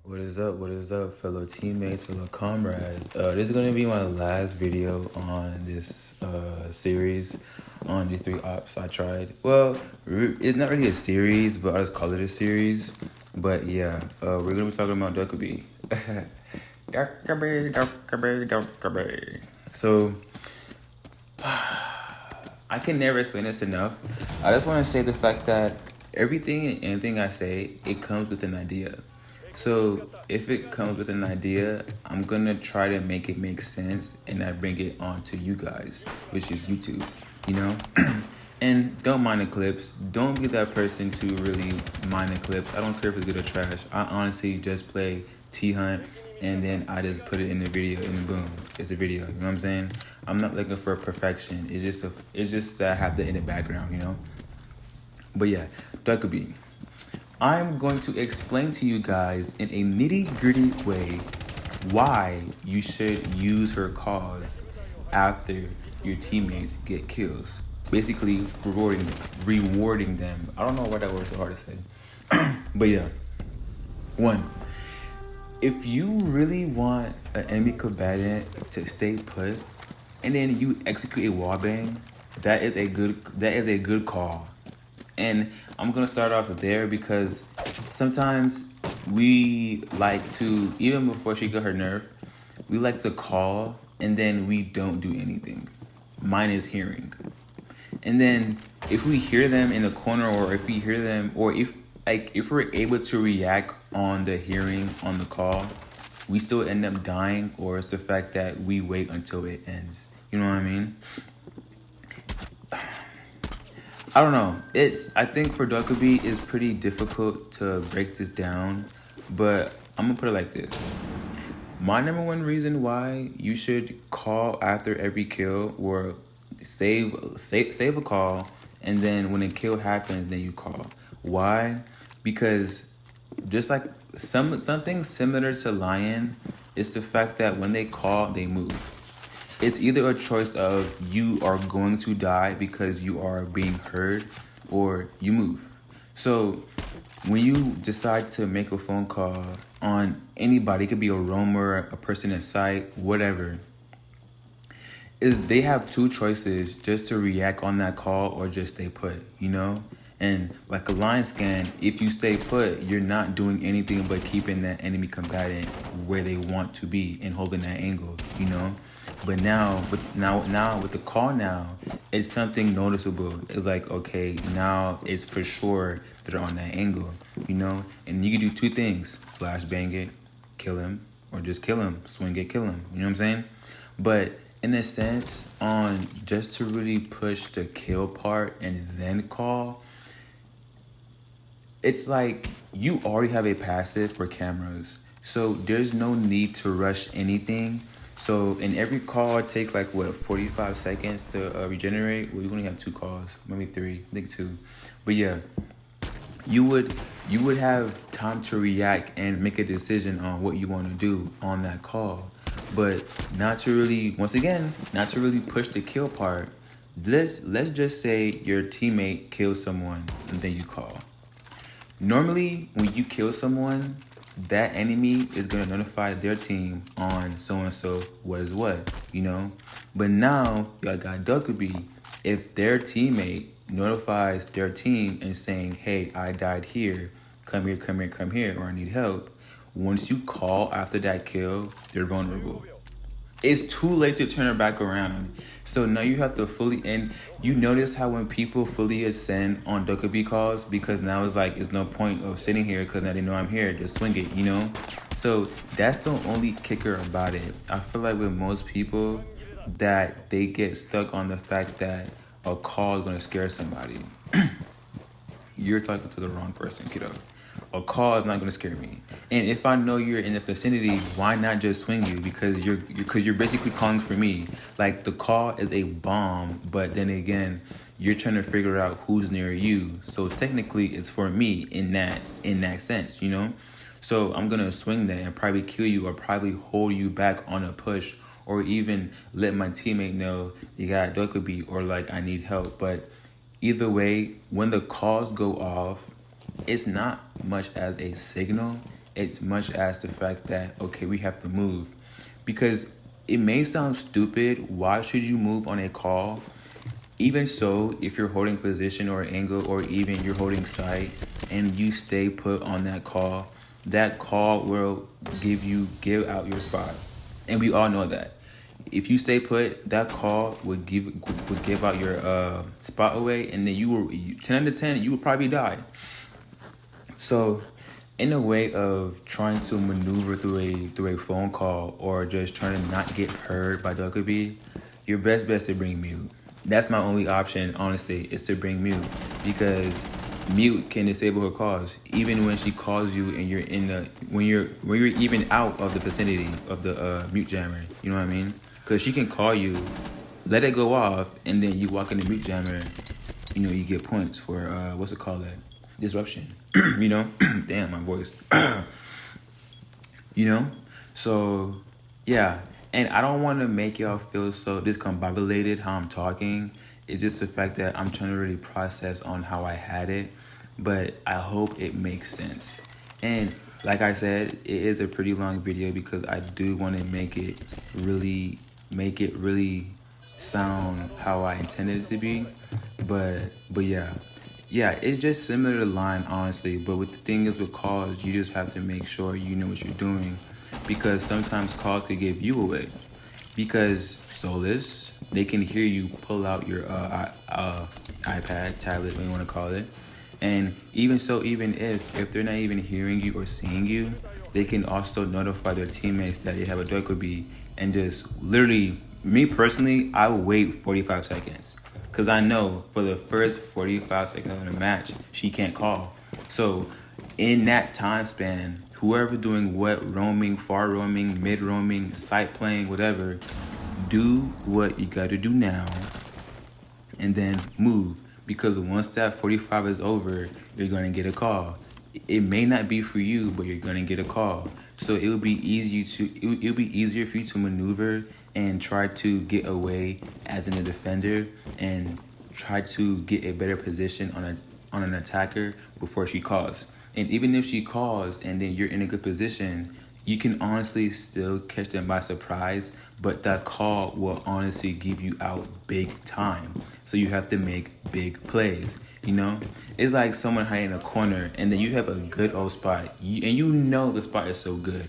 What is up, fellow teammates, fellow comrades? This is going to be my last video on this series on the three ops I tried. Well, it's not really a series, but I just call it a series. But yeah, we're going to be talking about Dokoii. Dokoii. So, I can never explain this enough. I just want to say the fact that everything and anything I say, it comes with an idea. So if it comes with an idea, I'm gonna try to make it make sense and I bring it on to you guys, which is YouTube, you know? And don't mind the clips. Don't be that person to really mind the clips. I don't care if it's good or trash. I honestly just play T-Hunt and then I just put it in the video and boom, it's a video. You know what I'm saying? I'm not looking for perfection. It's just that I have that in the background, you know? But yeah, Dokoii. I'm going to explain to you guys in a nitty-gritty way why you should use her cause after your teammates get kills. Basically, rewarding them. I don't know why that word's so hard to say. But yeah. One, if you really want an enemy combatant to stay put and then you execute a wallbang, that is a good call. And I'm gonna start off there because sometimes we like to, even before she got her nerf, we like to call and then we don't do anything. Mine is hearing. And then if we hear them in the corner or if we hear them or if we're able to react on the hearing on the call, we still end up dying, or it's the fact that we wait until it ends. You know what I mean? I don't know. I think for Dokoii, it's pretty difficult to break this down, but I'm gonna put it like this. My number one reason why you should call after every kill or save a call, and then when a kill happens, then you call. Why? Because just like something similar to Lion, it's the fact that when they call, they move. It's either a choice of you are going to die because you are being heard or you move. So when you decide to make a phone call on anybody, it could be a roamer, a person in sight, whatever, is they have two choices: just to react on that call or just stay put, you know? And like a line scan, if you stay put, you're not doing anything but keeping that enemy combatant where they want to be and holding that angle, you know? But now with the call now, it's something noticeable. It's like, okay, now it's for sure that they're on that angle, you know? And you can do two things: flashbang it, kill him, or just kill him, swing it, kill him. You know what I'm saying? But in a sense, on just to really push the kill part and then call, it's like you already have a passive for cameras. So there's no need to rush anything. So in every call, it takes like, what, 45 seconds to regenerate? Well, you only have two calls, maybe three, I think two. But yeah, you would have time to react and make a decision on what you want to do on that call. But not to really, once again, not to really push the kill part. Let's just say your teammate kills someone and then you call. Normally, when you kill someone, that enemy is going to notify their team on so-and-so what is what, you know? But now, y'all got Dokoii. If their teammate notifies their team and saying, hey, I died here, come here, come here, come here, or I need help, once you call after that kill, they're vulnerable. It's too late to turn it back around. So now you have to fully end. You notice how when people fully ascend on Dokoii calls, because now it's like, it's no point of sitting here because now they know I'm here, just swing it, you know? So that's the only kicker about it. I feel like with most people that they get stuck on the fact that a call is going to scare somebody. You're talking to the wrong person, kiddo. A call is not going to scare me. And if I know you're in the vicinity, why not just swing you? Because you're basically calling for me. Like, the call is a bomb, but then again, you're trying to figure out who's near you. So technically, it's for me in that sense, you know? So I'm going to swing that and probably kill you or probably hold you back on a push, or even let my teammate know you got Dokoii or like I need help. But either way, when the calls go off, it's not much as a signal. It's much as the fact that, okay, we have to move. Because it may sound stupid, why should you move on a call? Even so, if you're holding position or angle, or even you're holding sight and you stay put on that call will give out your spot. And we all know that. If you stay put, that call would give out your spot away, and then 10 out of 10, you would probably die. So, in a way of trying to maneuver through a phone call, or just trying to not get heard by Dokoii, your best bet is to bring mute. That's my only option, honestly, is to bring mute, because mute can disable her calls, even when she calls you and you're when you're even out of the vicinity of the mute jammer. You know what I mean? Because she can call you, let it go off, and then you walk in the mute jammer. You get points for what's it called, that disruption. Damn, my voice. So yeah. And I don't want to make y'all feel so discombobulated how I'm talking. It's just the fact that I'm trying to really process on how I had it. But I hope it makes sense. And like I said, it is a pretty long video because I do want to make it really sound how I intended it to be. But yeah. Yeah, it's just similar to line, honestly. But with the thing is with calls, you just have to make sure you know what you're doing. Because sometimes calls could give you away. Because Solus, they can hear you pull out your iPad, tablet, what you want to call it. And even if they're not even hearing you or seeing you, they can also notify their teammates that they have a Dokoii, and just literally, me personally, I would wait 45 seconds. Because I know for the first 45 seconds of the match, she can't call. So in that time span, whoever doing what, roaming, far roaming, mid roaming, site playing, whatever, do what you got to do now and then move. Because once that 45 is over, you're going to get a call. It may not be for you, but you're going to get a call. So it would be it'll be easier for you to maneuver and try to get away as a defender and try to get a better position on an attacker before she calls. And even if she calls and then you're in a good position, you can honestly still catch them by surprise, but that call will honestly give you out big time. So you have to make big plays, It's like someone hiding in a corner and then you have a good old spot, and the spot is so good.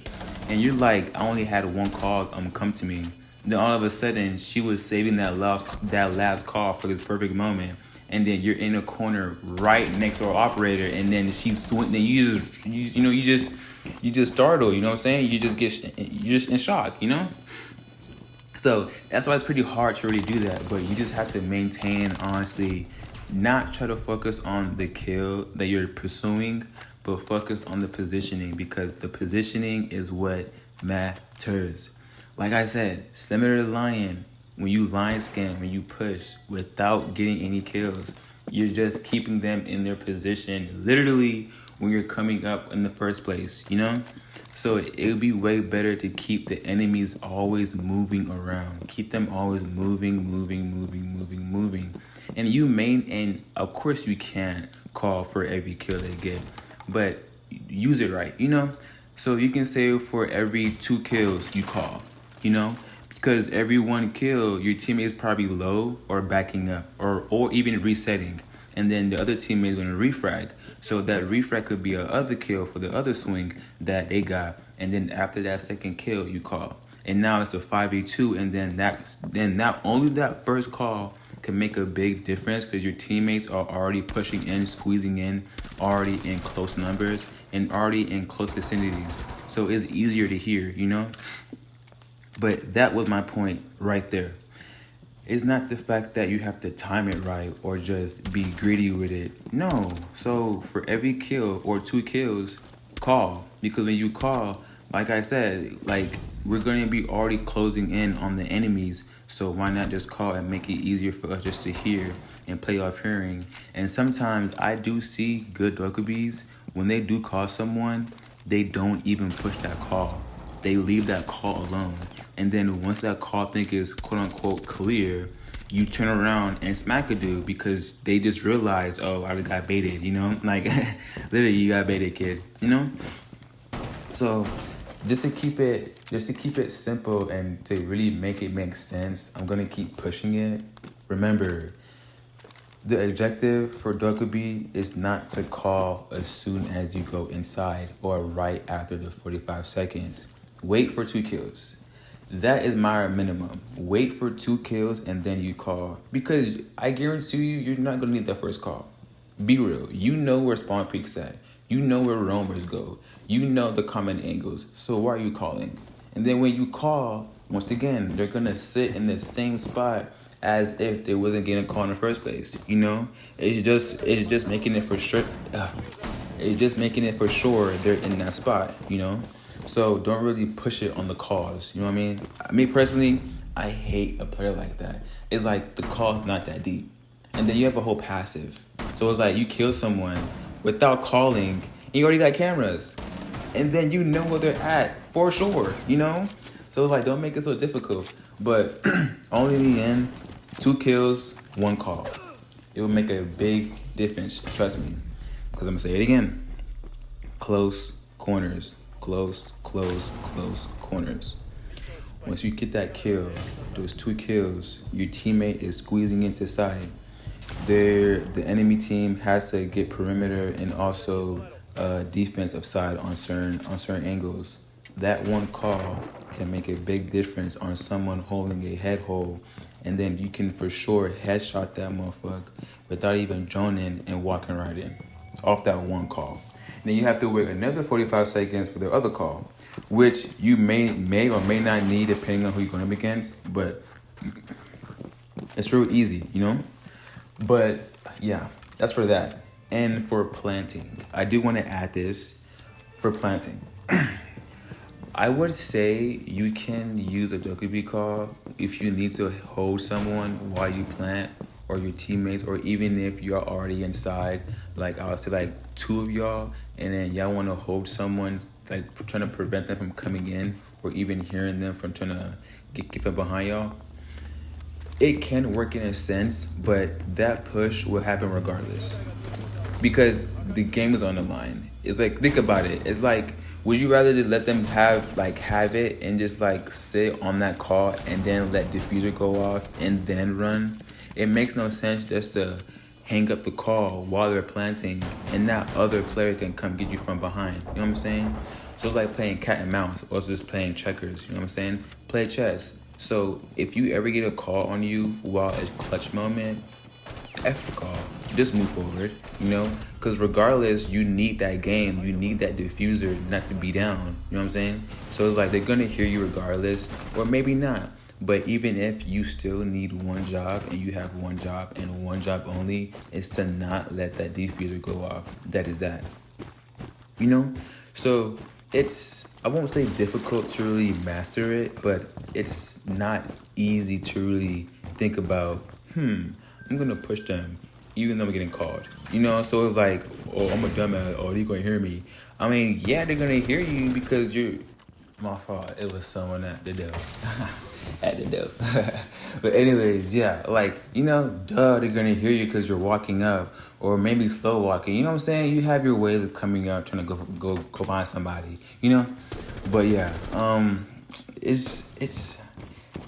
And you're like, I only had one call come to me. Then all of a sudden, she was saving that last call for the perfect moment. And then you're in a corner right next to our operator, and then she's doing. Then you just startle. You know what I'm saying? You're just in shock. So that's why it's pretty hard to really do that. But you just have to maintain, honestly, not try to focus on the kill that you're pursuing, but focus on the positioning, because the positioning is what matters. Like I said, similar to Lion. When you line scan, when you push without getting any kills, you're just keeping them in their position literally when you're coming up in the first place, So it would be way better to keep the enemies always moving around. Keep them always moving. And of course you can't call for every kill they get, but use it right, So you can say for every 2 kills you call, Because every 1 kill, your teammate is probably low or backing up or even resetting. And then the other teammate is going to refrag. So that refrag could be a other kill for the other swing that they got. And then after that second kill, you call. And now it's a 5v2. And then not only that first call can make a big difference, because your teammates are already pushing in, squeezing in, already in close numbers, and already in close vicinities. So it's easier to hear, But that was my point right there. It's not the fact that you have to time it right or just be greedy with it. No. So for every kill or 2 kills, call. Because when you call, like I said, we're going to be already closing in on the enemies. So why not just call and make it easier for us just to hear and play off hearing? And sometimes I do see good Dokois. When they do call someone, they don't even push that call. They leave that call alone. And then once that call thing is quote unquote clear, you turn around and smack a dude because they just realize, oh, I got baited, Literally, you got baited, kid, So just to keep it simple and to really make it make sense, I'm gonna keep pushing it. Remember, the objective for Dokoii is not to call as soon as you go inside or right after the 45 seconds. Wait for 2 kills. That is my minimum. Wait for 2 kills and then you call. Because I guarantee you, you're not gonna need that first call. Be real. You know where spawn peaks at. You know where roamers go. You know the common angles. So why are you calling? And then when you call, once again, they're gonna sit in the same spot as if they wasn't getting a call in the first place. You know, it's just making it for sure. It's just making it for sure they're in that spot. You know, so don't really push it on the calls. You know what I mean? Me personally, I hate a player like that. It's like the call's not that deep, and then you have a whole passive. So it's like you kill someone without calling, and you already got cameras, and then you know where they're at for sure. You know, so it's like don't make it so difficult. But only in the end, 2 kills, 1 call. It will make a big difference. Trust me, because I'm gonna say it again. Close corners, close corners. Once you get that kill, those 2 kills, your teammate is squeezing into side. The enemy team has to get perimeter and also defensive side on certain angles. That 1 call can make a big difference on someone holding a head hole, and then you can for sure headshot that motherfucker without even droning and walking right in off that 1 call. And then you have to wait another 45 seconds for the other call, which you may or may not need depending on who you're going up against, but it's real easy, you know? But yeah, that's for that. And for planting, I do want to add this for planting. I would say you can use a Dokoii call if you need to hold someone while you plant, or your teammates, or even if you're already inside. Like I would say, like 2 of y'all, and then y'all want to hold someone, like trying to prevent them from coming in, or even hearing them from trying to get from behind y'all. It can work in a sense, but that push will happen regardless because the game is on the line. It's like, think about it. It's like, would you rather just let them have it and just like sit on that call and then let diffuser go off and then run? It makes no sense just to hang up the call while they're planting and that other player can come get you from behind. You know what I'm saying? So it's like playing cat and mouse or just playing checkers. You know what I'm saying? Play chess. So if you ever get a call on you while it's clutch moment, F the call. Just move forward, you know? Because regardless, you need that game. You need that diffuser not to be down. You know what I'm saying? So it's like they're going to hear you regardless, or maybe not. But even if you still need one job and you have one job and one job only, is to not let that diffuser go off. That is that. You know? So it's, I won't say difficult to really master it, but it's not easy to really think about, I'm going to push them even though I'm getting called. You know, so it's like, oh, I'm a dumbass, oh, they're going to hear me. I mean, yeah, they're going to hear you because you're, my fault, it was someone at the door. At the door. But anyways, yeah, like, you know, duh, they're going to hear you because you're walking up or maybe slow walking. You know what I'm saying? You have your ways of coming out, trying to go find somebody, you know? But yeah, it's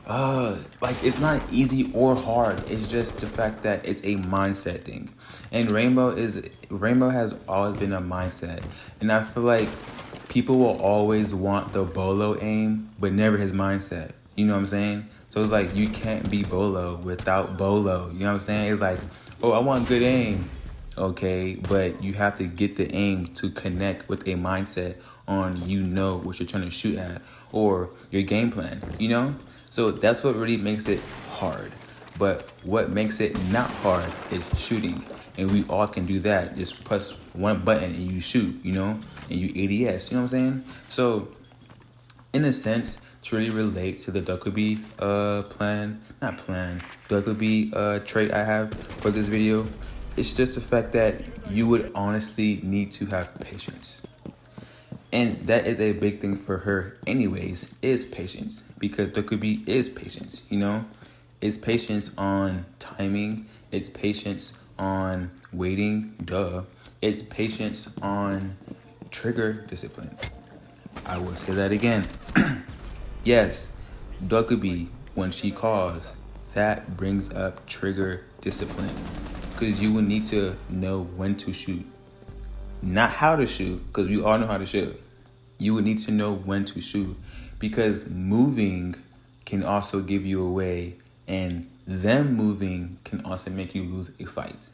it's not easy or hard. It's just the fact that it's a mindset thing. And Rainbow has always been a mindset. And I feel like people will always want the Bolo aim, but never his mindset. You know what I'm saying? So it's like you can't be Bolo without Bolo. You know what I'm saying? It's like, oh, I want good aim. Okay, but you have to get the aim to connect with a mindset on, you know, what you're trying to shoot at or your game plan, you know? So that's what really makes it hard. But what makes it not hard is shooting. And we all can do that. Just press one button and you shoot, you know? And you ADS, you know what I'm saying? So in a sense, to really relate to the Dokoii Dokoii trait I have for this video, it's just the fact that you would honestly need to have patience. And that is a big thing for her anyways, is patience. Because Dokoii is patience, you know? It's patience on timing. It's patience on waiting, duh. It's patience on trigger discipline. I will say that again. Yes, Dokoii, when she calls, that brings up trigger discipline. Because you will need to know when to shoot. Not how to shoot, because we all know how to shoot. You would need to know when to shoot. Because moving can also give you away, and them moving can also make you lose a fight.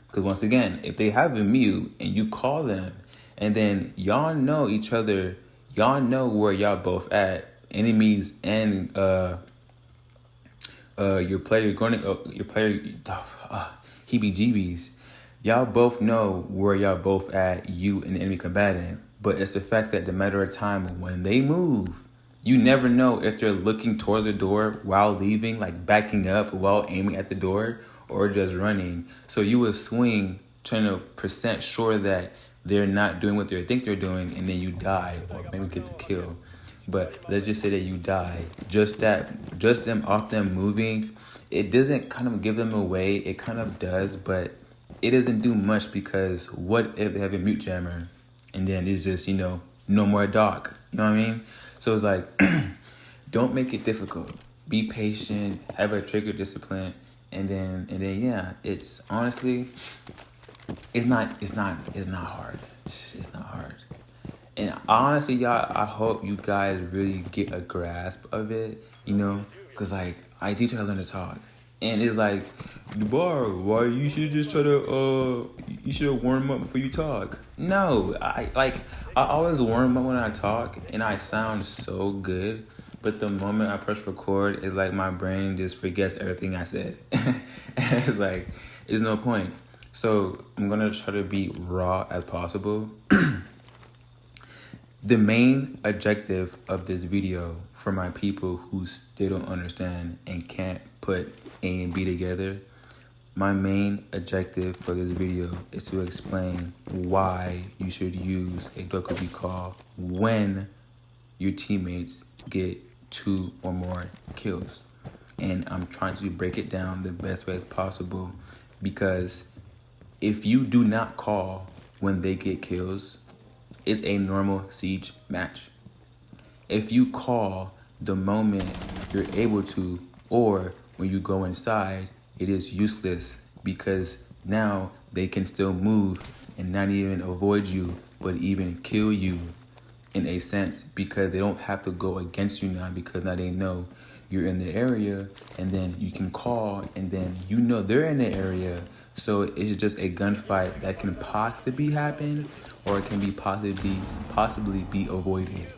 Because once again, if they have a mute and you call them, and then y'all know each other, y'all know where y'all both at, enemies and your player heebie-jeebies, y'all both know where y'all both at, you and the enemy combatant. But it's the fact that the matter of time when they move, you never know if they're looking towards the door while leaving, like backing up while aiming at the door, or just running. So you would swing trying to percent sure that they're not doing what they think they're doing, and then you die or maybe get the kill. But let's just say that you die. Just them off them moving, it doesn't kind of give them away. It kind of does, but it doesn't do much, because what if they have a mute jammer and then it's just, no more doc. You know what I mean? So it's like, don't make it difficult. Be patient, have a trigger discipline, and then yeah, it's honestly, it's not hard. It's not hard. And honestly, y'all, I hope you guys really get a grasp of it, because like I do try to learn to talk, and it's like, the bar, why you should just try to you should warm up before you talk. No, I always warm up when I talk, and I sound so good, but the moment I press record, it's like my brain just forgets everything I said. It's like, there's no point. So I'm gonna try to be raw as possible. The main objective of this video, for my people who still don't understand and can't put A and B together, my main objective for this video is to explain why you should use a Dokoii call when your teammates get 2 or more kills. And I'm trying to break it down the best way as possible, because if you do not call when they get kills, it's a normal siege match. If you call the moment you're able to, or when you go inside, it is useless, because now they can still move and not even avoid you, but even kill you in a sense, because they don't have to go against you now, because now they know you're in the area, and then you can call, and then they're in the area. So it's just a gunfight that can possibly happen, or it can be possibly be avoided,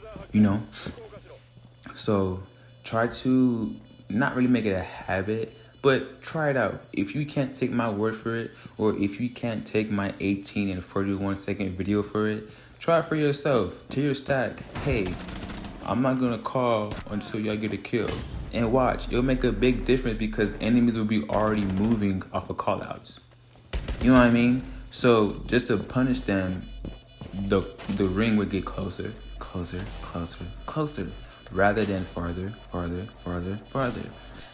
So try to not really make it a habit, but try it out. If you can't take my word for it, or if you can't take my 18 and 41 second video for it, try it for yourself. To your stack, hey, I'm not gonna call until y'all get a kill. And watch, it'll make a big difference, because enemies will be already moving off of callouts. You know what I mean? So just to punish them, the ring would get closer, rather than farther.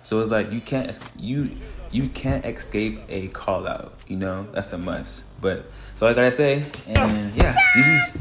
So it's like you can't escape a call out. That's a must. But that's all I gotta say. And yeah, GG's.